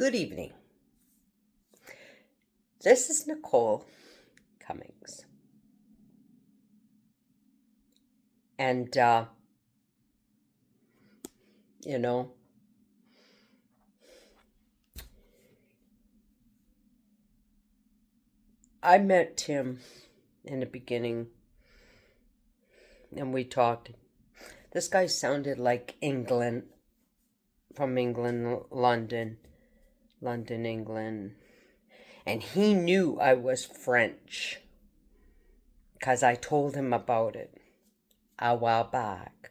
Good evening. This is Nicole Cummings. And, you know, I met Tim in the beginning and we talked. This guy sounded like England, from England, London, England. And he knew I was French because I told him about it a while back.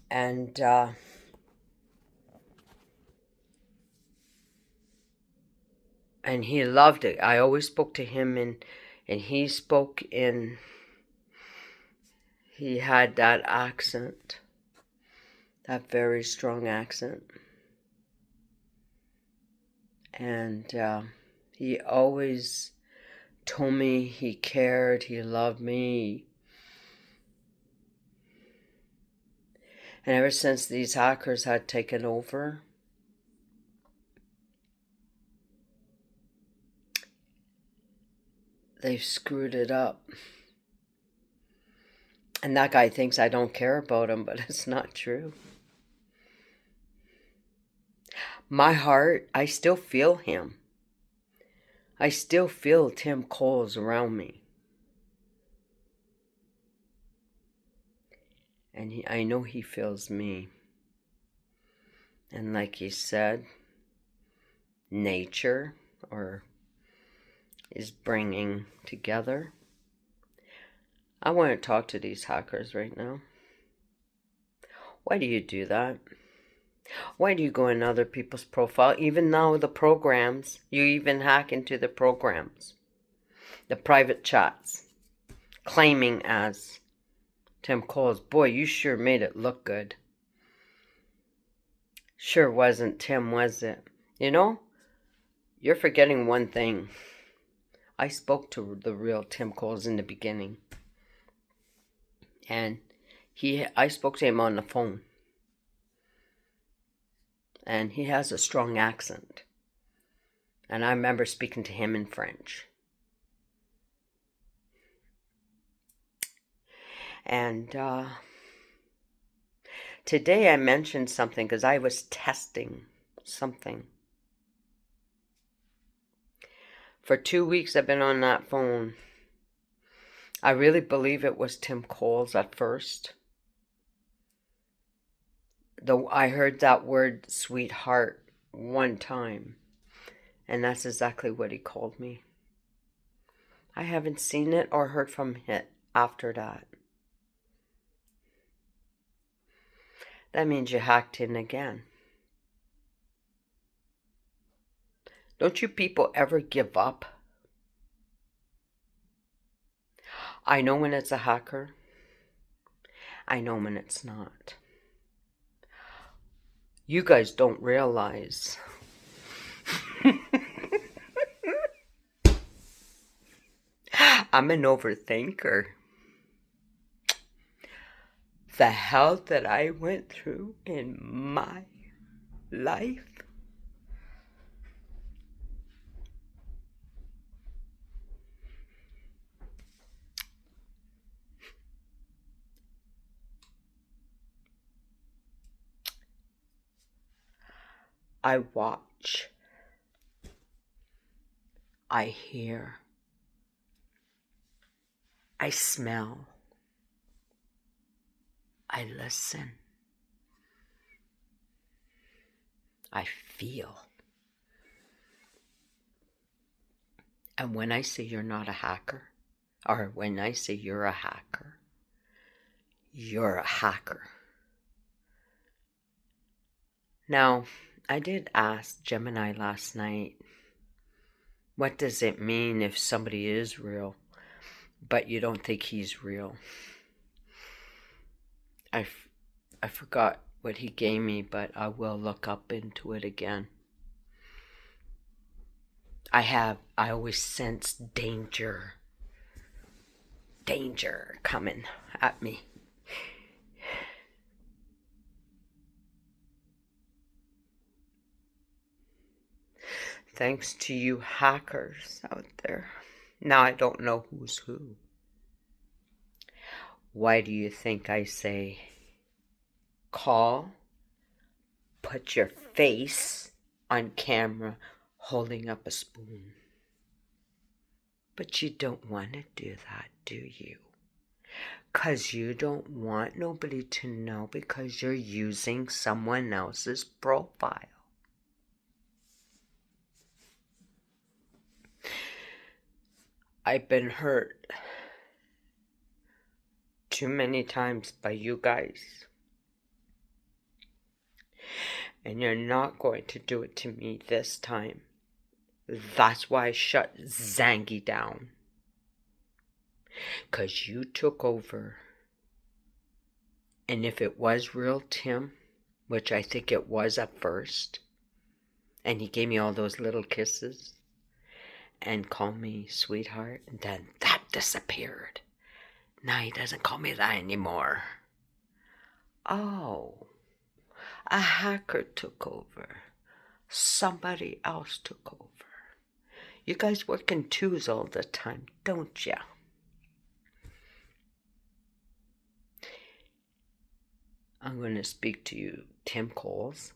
And he loved it. I always spoke to him and he spoke in, he had that accent, that very strong accent. And he always told me he cared, he loved me. And ever since these hackers had taken over, they've screwed it up. And that guy thinks I don't care about him, but it's not true. My heart, I still feel him. I still feel Tim Coles around me. And I know he feels me. And like he said, nature is bringing together. I want to talk to these hackers right now. Why do you do that? Why do you go in other people's profile? Even now the programs, you even hack into the programs, the private chats, claiming as Tim Coles. Boy, you sure made it look good. Sure wasn't Tim, was it? You know, you're forgetting one thing. I spoke to the real Tim Coles in the beginning. And I spoke to him on the phone. And he has a strong accent. And I remember speaking to him in French. And today I mentioned something because I was testing something. For 2 weeks I've been on that phone. I really believe it was Tim Coles at first. I heard that word sweetheart one time. And that's exactly what he called me. I haven't seen it or heard from him after that. That means you hacked in again. Don't you people ever give up? I know when it's a hacker. I know when it's not. You guys don't realize. I'm an overthinker. The hell that I went through in my life. I watch. I hear. I smell. I listen. I feel. And when I say you're not a hacker, or when I say you're a hacker, you're a hacker. Now, I did ask Gemini last night, what does it mean if somebody is real, but you don't think he's real? I forgot what he gave me, but I will look up into it again. I always sense danger coming at me. Thanks to you hackers out there. Now I don't know who's who. Why do you think I say call, put your face on camera holding up a spoon? But you don't want to do that, do you? Because you don't want nobody to know because you're using someone else's profile. I've been hurt too many times by you guys. And you're not going to do it to me this time. That's why I shut Zangy down. Because you took over. And if it was real Tim, which I think it was at first, and he gave me all those little kisses and called me sweetheart, and then that disappeared. Now he doesn't call me that anymore. Oh, a hacker took over. Somebody else took over. You guys work in twos all the time, don't ya? I'm going to speak to you, Tim Coles.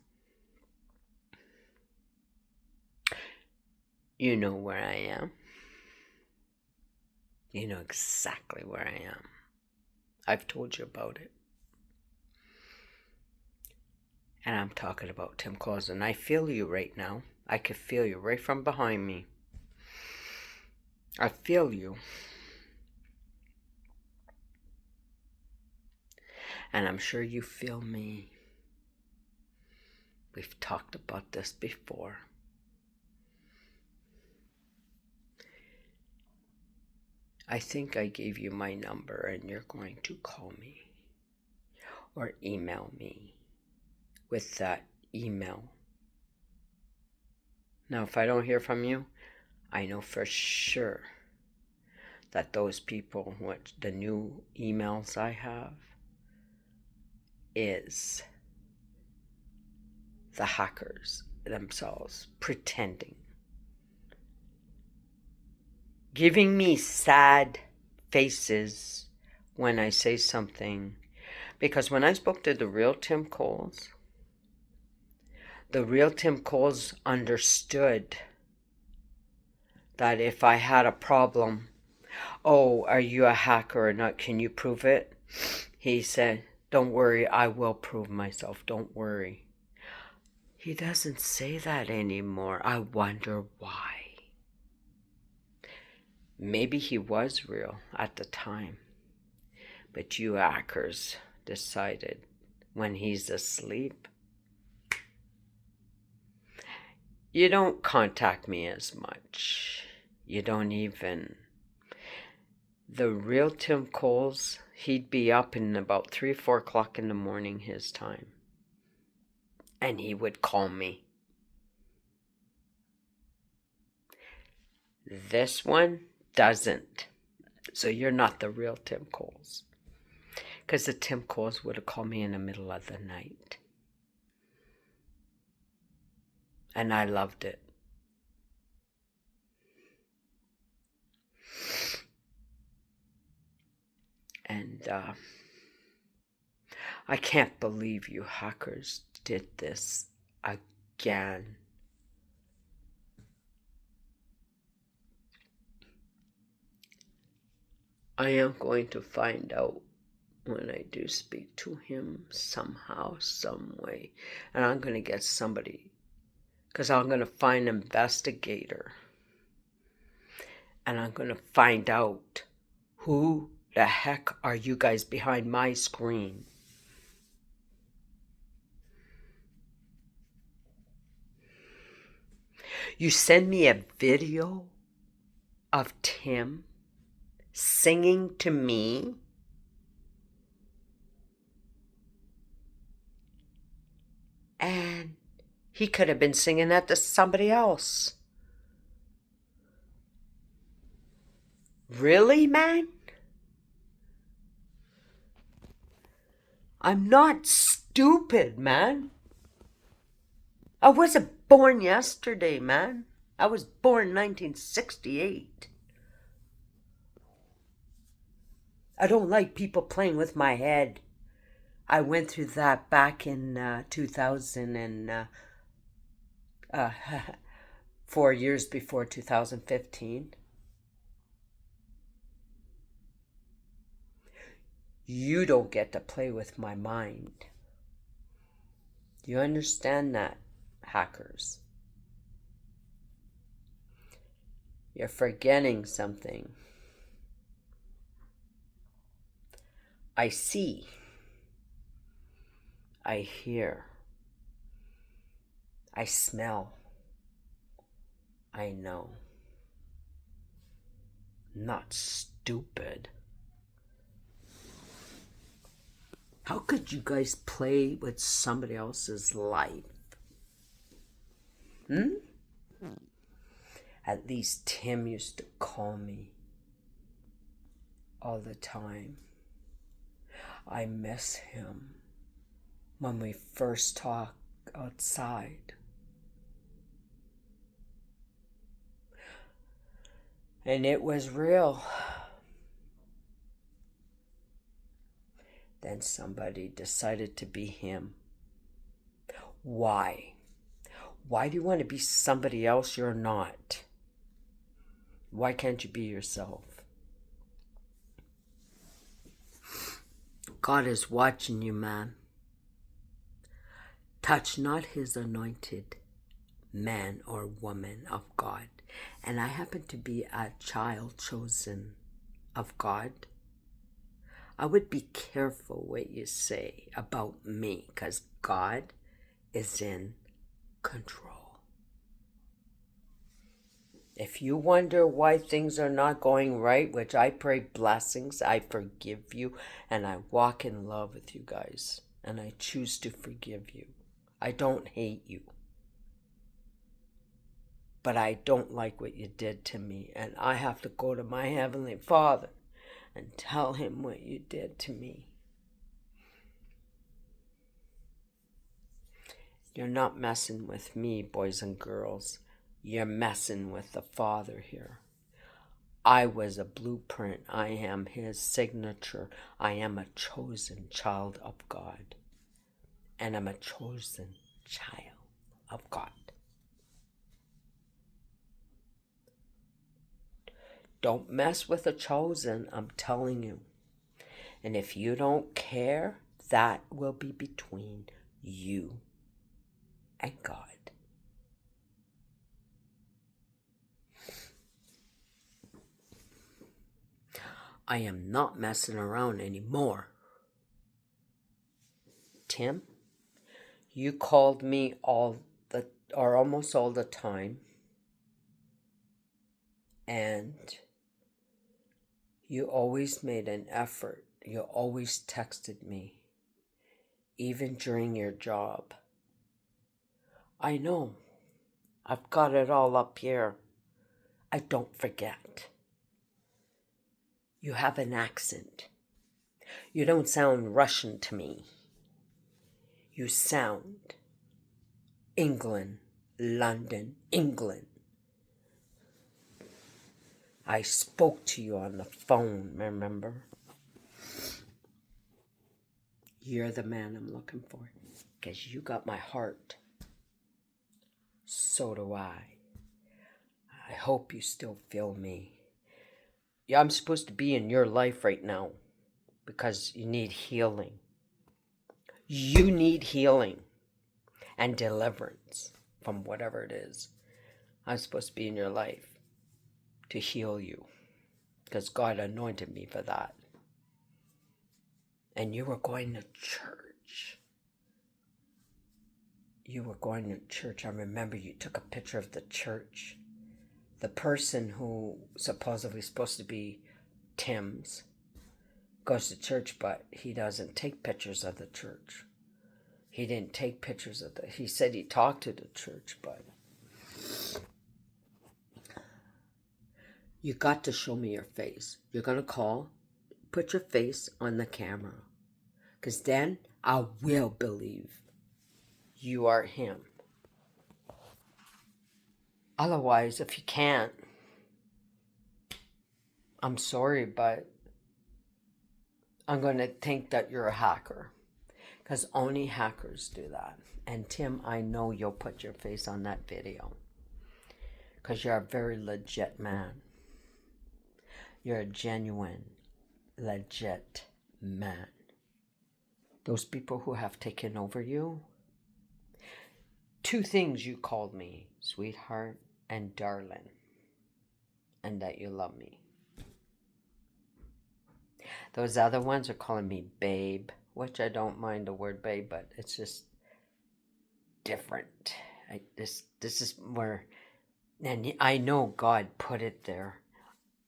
You know where I am. You know exactly where I am. I've told you about it. And I'm talking about Tim Coles, and I feel you right now. I can feel you right from behind me. I feel you. And I'm sure you feel me. We've talked about this before. I think I gave you my number and you're going to call me or email me with that email. Now, if I don't hear from you, I know for sure that those people, what the new emails I have, is the hackers themselves pretending, giving me sad faces when I say something. Because when I spoke to the real Tim Coles, the real Tim Coles understood that if I had a problem, oh, are you a hacker or not? Can you prove it? He said, don't worry, I will prove myself. Don't worry. He doesn't say that anymore. I wonder why. Maybe he was real at the time. But you hackers decided when he's asleep, you don't contact me as much. You don't even. The real Tim Coles, he'd be up in about 3, 4 o'clock in the morning his time. And he would call me. This one doesn't. So you're not the real Tim Coles. Because the Tim Coles would have called me in the middle of the night. And I loved it. And I can't believe you hackers did this again. I am going to find out when I do speak to him somehow, some way. And I'm going to get somebody, because I'm going to find an investigator. And I'm going to find out who the heck are you guys behind my screen. You send me a video of Tim singing to me. And he could have been singing that to somebody else. Really, man? I'm not stupid, man. I wasn't born yesterday, man. I was born in 1968. I don't like people playing with my head. I went through that back in 2000 and uh, 4 years before 2015. You don't get to play with my mind. You understand that, hackers? You're forgetting something. I see. I hear. I smell. I know. Not stupid. How could you guys play with somebody else's life? At least Tim used to call me all the time. I miss him when we first talked outside. And it was real. Then somebody decided to be him. Why? Why do you want to be somebody else you're not? Why can't you be yourself? God is watching you, man. Touch not his anointed man or woman of God. And I happen to be a child chosen of God. I would be careful what you say about me, because God is in control. If you wonder why things are not going right, which I pray blessings, I forgive you, and I walk in love with you guys, and I choose to forgive you. I don't hate you, but I don't like what you did to me, and I have to go to my Heavenly Father and tell him what you did to me. You're not messing with me, boys and girls. You're messing with the Father here. I was a blueprint. I am his signature. I am a chosen child of God. And I'm a chosen child of God. Don't mess with the chosen, I'm telling you. And if you don't care, that will be between you and God. I am not messing around anymore. Tim, you called me almost all the time, and you always made an effort. You always texted me, even during your job. I know. I've got it all up here. I don't forget. You have an accent. You don't sound Russian to me. You sound England, London, England. I spoke to you on the phone, remember? You're the man I'm looking for, because you got my heart. So do I. I hope you still feel me. Yeah, I'm supposed to be in your life right now because you need healing. You need healing and deliverance from whatever it is. I'm supposed to be in your life to heal you because God anointed me for that. And you were going to church. You were going to church. I remember you took a picture of the church. The person who supposedly supposed to be Tim's goes to church, but he doesn't take pictures of the church. He didn't take pictures of he said he talked to the church, but you got to show me your face. You're going to call, put your face on the camera, because then I will believe you are him. Otherwise, if you can't, I'm sorry, but I'm going to think that you're a hacker. Because only hackers do that. And Tim, I know you'll put your face on that video. Because you're a very legit man. You're a genuine, legit man. Those people who have taken over you, 2 things you called me, sweetheart and darling, and that you love me. Those other ones are calling me babe, which I don't mind the word babe, but it's just different. This is where, and I know God put it there.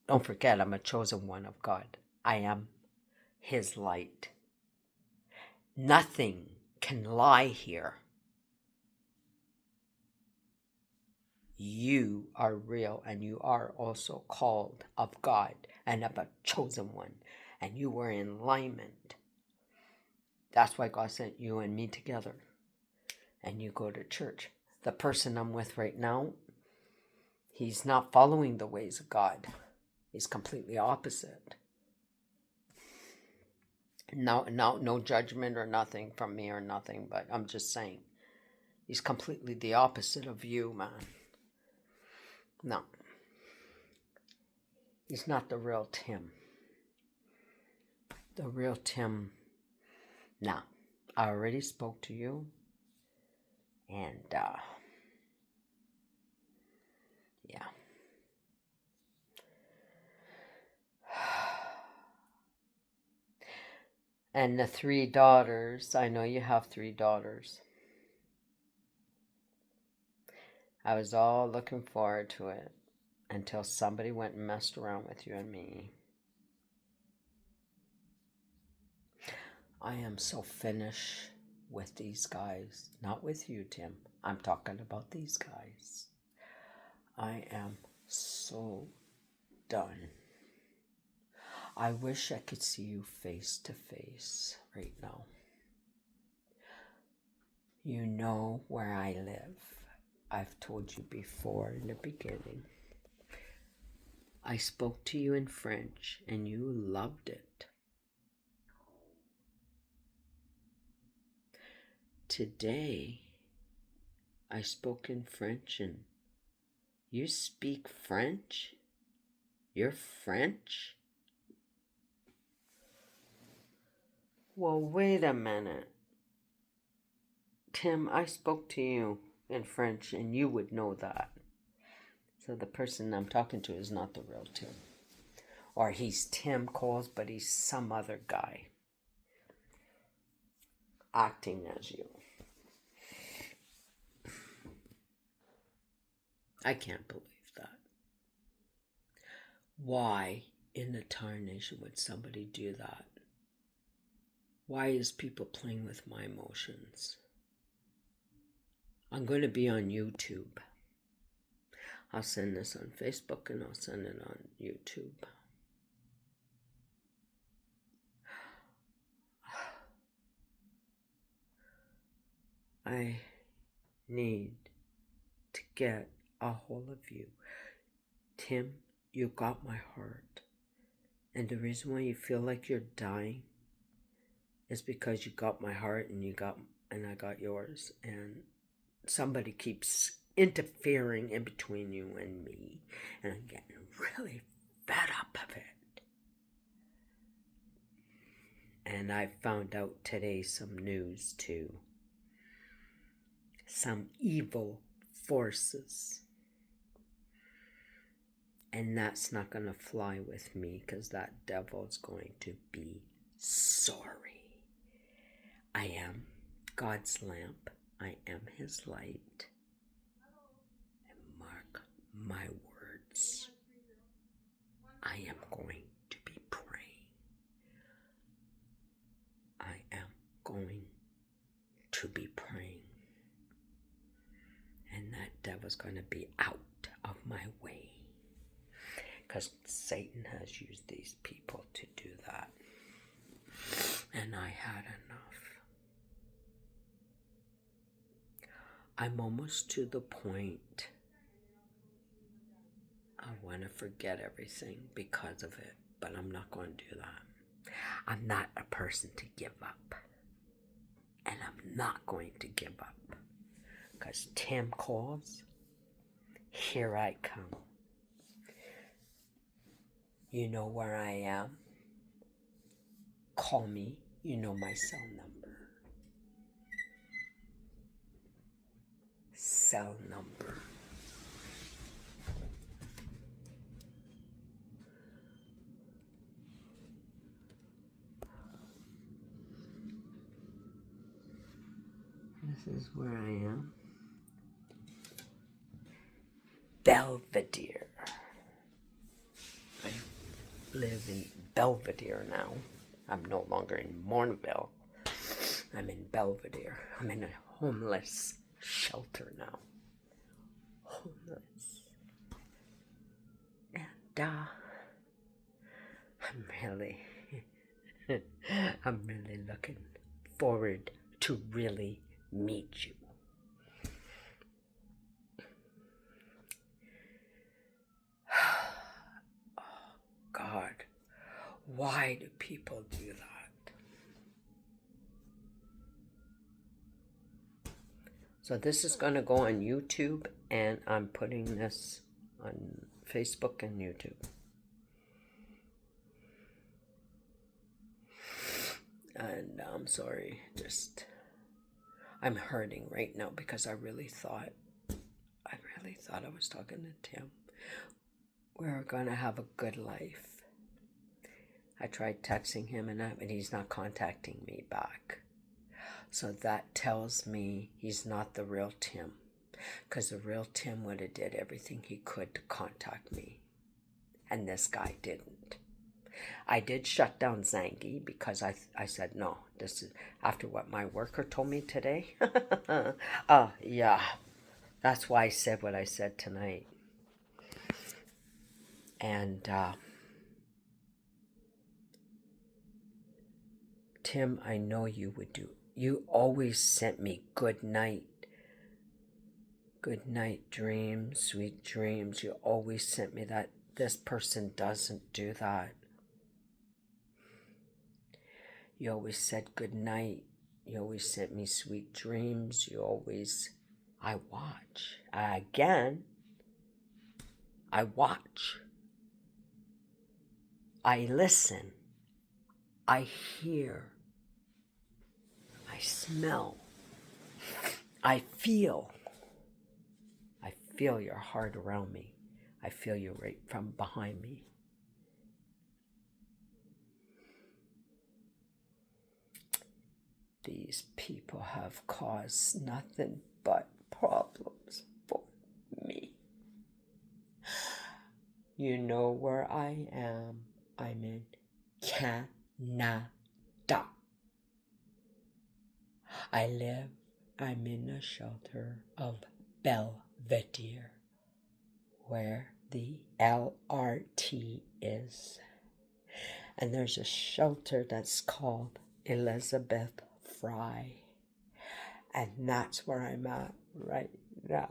Don't forget, I'm a chosen one of God. I am His light. Nothing can lie here. You are real, and you are also called of God and of a chosen one, and you were in alignment. That's why God sent you and me together, and you go to church. The person I'm with right now, he's not following the ways of God. He's completely opposite. No judgment or nothing from me or nothing, but I'm just saying, he's completely the opposite of you, man. No. He's not the real Tim. The real Tim. Now, I already spoke to you. And, yeah. And the 3 daughters. I know you have 3 daughters. I was all looking forward to it until somebody went and messed around with you and me. I am so finished with these guys. Not with you, Tim. I'm talking about these guys. I am so done. I wish I could see you face to face right now. You know where I live. I've told you before in the beginning. I spoke to you in French and you loved it. Today, I spoke in French and you speak French? You're French? Well, wait a minute. Tim, I spoke to you in French and you would know that. So the person I'm talking to is not the real Tim. Or he's Tim Coles, but he's some other guy acting as you. I can't believe that. Why in the tarnation would somebody do that? Why is people playing with my emotions? I'm going to be on YouTube. I'll send this on Facebook and I'll send it on YouTube. I need to get a hold of you. Tim, you got my heart. And the reason why you feel like you're dying is because you got my heart and I got yours. And somebody keeps interfering in between you and me. And I'm getting really fed up of it. And I found out today some news too. Some evil forces. And that's not going to fly with me because that devil's going to be sorry. I am God's lamp. I am His light. And mark my words. I am going to be praying. I am going to be praying. And that devil's going to be out of my way. Because Satan has used these people to do that. And I had enough. I'm almost to the point I want to forget everything because of it, but I'm not going to do that. I'm not a person to give up. And I'm not going to give up. Because Tim calls, here I come. You know where I am. Call me. You know my cell number. Cell number. This is where I am. Belvedere. I live in Belvedere now. I'm no longer in Mournville. I'm in Belvedere. I'm in a homeless shelter now. Homeless. And I'm really looking forward to really meet you. Oh, God. Why do people do that? So this is going to go on YouTube, and I'm putting this on Facebook and YouTube. And I'm sorry, I'm hurting right now because I really thought I was talking to Tim. We're going to have a good life. I tried texting him and he's not contacting me back. So that tells me he's not the real Tim. Because the real Tim would have did everything he could to contact me. And this guy didn't. I did shut down Zangy because I said, no, this is after what my worker told me today. Yeah. That's why I said what I said tonight. And Tim, I know you would do. You always sent me good night dreams, sweet dreams. You always sent me that. This person doesn't do that. You always said good night. You always sent me sweet dreams. I watch. Again, I watch. I listen. I hear. I smell. I feel. I feel your heart around me. I feel you right from behind me. These people have caused nothing but problems for me. You know where I am. I'm in Canada. I'm in a shelter of Belvedere, where the LRT is. And there's a shelter that's called Elizabeth Fry. And that's where I'm at right now.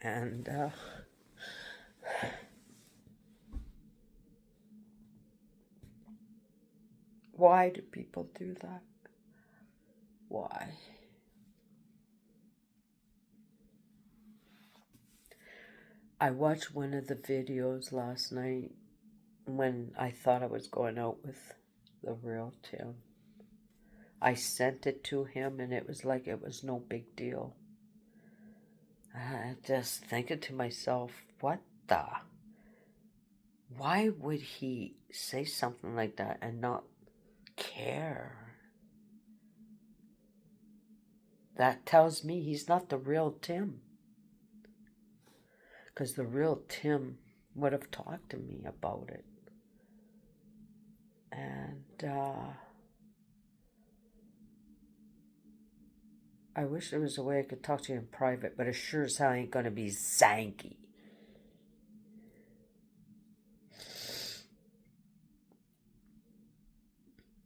And why do people do that? Why? I watched one of the videos last night when I thought I was going out with the real Tim. I sent it to him and it was like it was no big deal. I just thinking to myself, what the? Why would he say something like that and not care? That tells me he's not the real Tim. Because the real Tim would have talked to me about it. And I wish there was a way I could talk to you in private, but it sure as hell ain't going to be Zangy.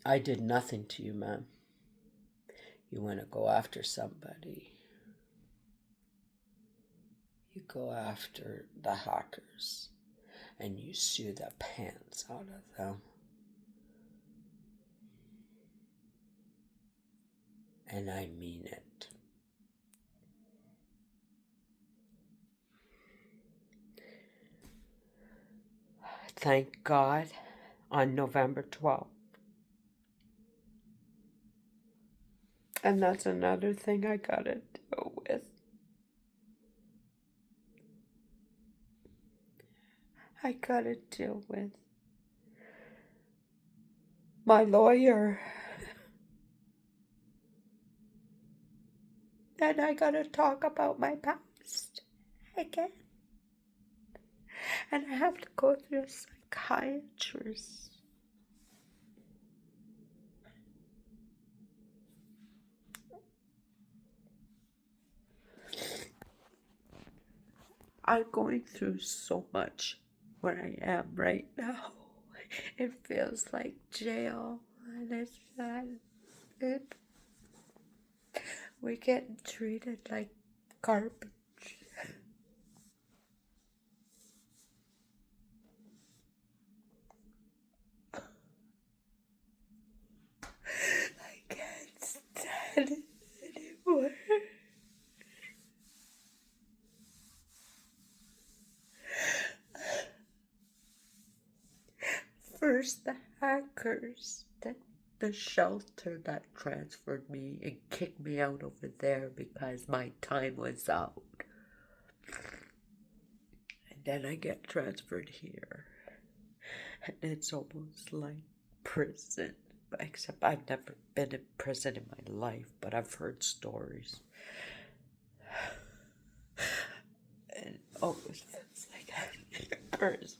I did nothing to you, ma'am. You want to go after somebody. You go after the hackers and you sue the pants out of them. And I mean it. Thank God on November 12th. And that's another thing I gotta deal with. I gotta deal with my lawyer. And I gotta talk about my past again. And I have to go through a psychiatrist. I'm going through so much where I am right now. It feels like jail, and it's not good. We're getting treated like garbage. I can't stand it anymore. First, the hackers, then the shelter that transferred me and kicked me out over there because my time was out. And then I get transferred here. And it's almost like prison. Except I've never been in prison in my life, but I've heard stories. And it almost feels like I'm in prison.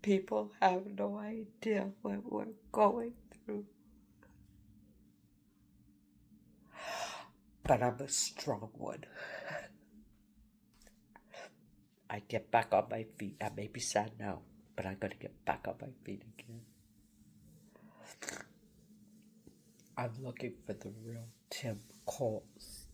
People have no idea what we're going through. But I'm a strong one. I get back on my feet. I may be sad now, but I'm going to get back on my feet again. I'm looking for the real Tim Coles.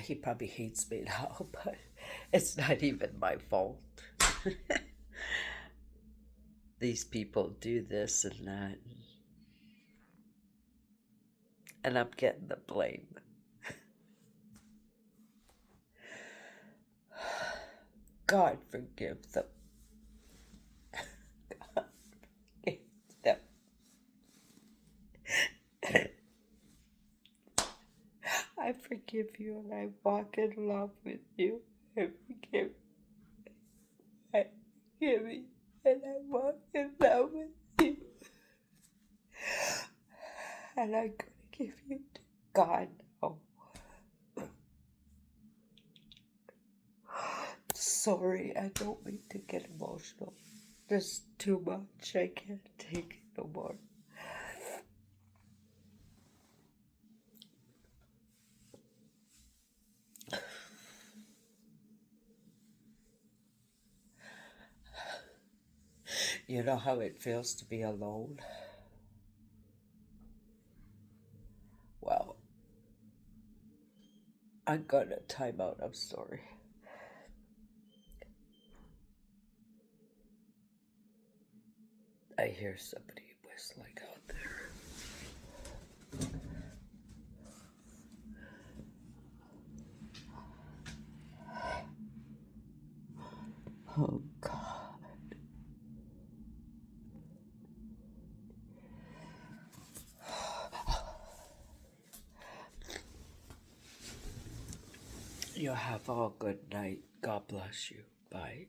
He probably hates me now, but it's not even my fault. These people do this and that, and I'm getting the blame. God forgive them. God forgive them. I forgive you and I walk in love with you. I forgive you and I walk in love with you. And I'm going to give you to God now. Sorry, I don't mean to get emotional. There's too much. I can't take it no more. You know how it feels to be alone? Well, I'm gonna time out. I'm sorry. I hear somebody whistling out there. Oh, God. You have a good night. God bless you. Bye.